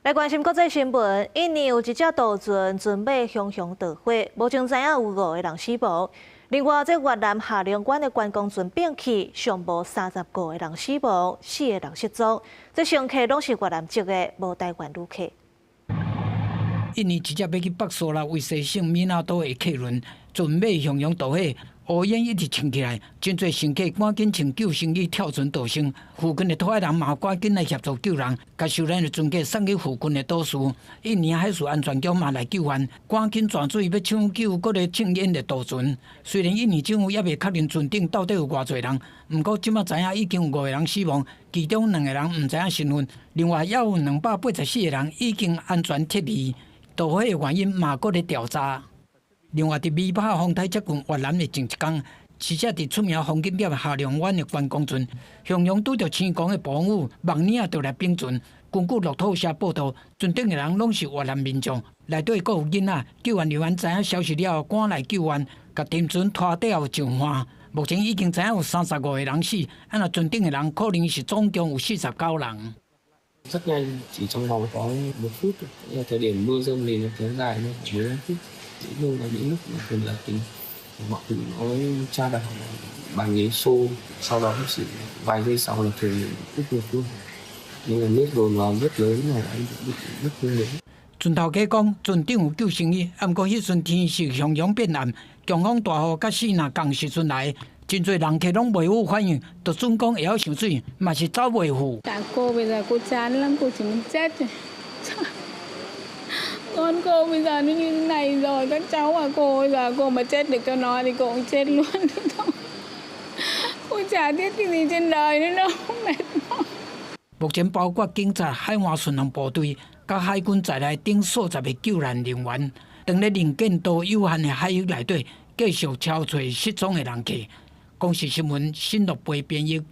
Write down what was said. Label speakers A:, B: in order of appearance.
A: 来关心国际新闻，印尼有一只渡船准备向东逃火，目前知影有5个人死亡。另外，这越南下龙湾的观光船变起，上无35个人死亡，4个人失踪。这乘客拢是越南籍的，无台湾旅客。
B: 印尼一只要去北索拉维西省米纳岛的客轮，准备向东逃火。乌烟一直冲起来，真侪乘客赶紧请救生衣跳船逃生。附近的土海人嘛赶紧来协助救人，把受难的船客送去附近的岛屿。印尼海事安全局嘛来救援，赶紧转水要抢救各个庆烟的渡船。虽然印尼政府也未确认船顶到底有偌侪人，不过即马知影已经有5个人死亡，其中2个人唔知影身份，另外还有284个人已经安全撤离。逃火的原因嘛搁咧调查。另外，伫米帕风台接近越南的前一天，是只伫出名风景点下龙湾的观光船，向阳拄着青光的暴风雨，梦领就来冰船。根据路透社报道，船顶的人拢是越南民众，内底阁有囡仔。救援人员知影消息了后，赶来救援，甲沉船拖掉上岸。目前已经知影有35个人死，若船顶的人可能是总共有49人。
C: Rất nhanh, chỉ trong vòng có 1 phút thôi. Là thời điểm mưa rông thì nó kéo dài nó 15 phút. Chỉ luôn là những lúc mà thường là tính mọi thứ nó tra đặt bàn ghế xô, sau đó chỉ vài giây sau là thường tiếp được luôn. Nhưng mà nước dồn vào rất lớn là anh bị rất lớn.
B: 船头家讲，船顶有救生衣，不过迄阵天是向阳变暗，强风大雨甲四若同时阵来。真侪人客拢袂有反應，就准講會曉上水，嘛是走袂赴。
D: Cô bây giờ cô chán lắm, cô chỉ muốn chết rồi. Con cô bây giờ nó như thế này rồi, các cháu mà cô bây giờ cô mà chết được cho nó thì cô cũng chết luôn thôi. Cô chả biết cái gì trên đời nữa đâu, mệt mỏi.
B: 目前包括警察、海岸巡航部隊、甲海軍在內等數十個救援人員，當咧臨近到有限的海域內底，繼續敲找失蹤的人客。公視新聞新樂杯編譯。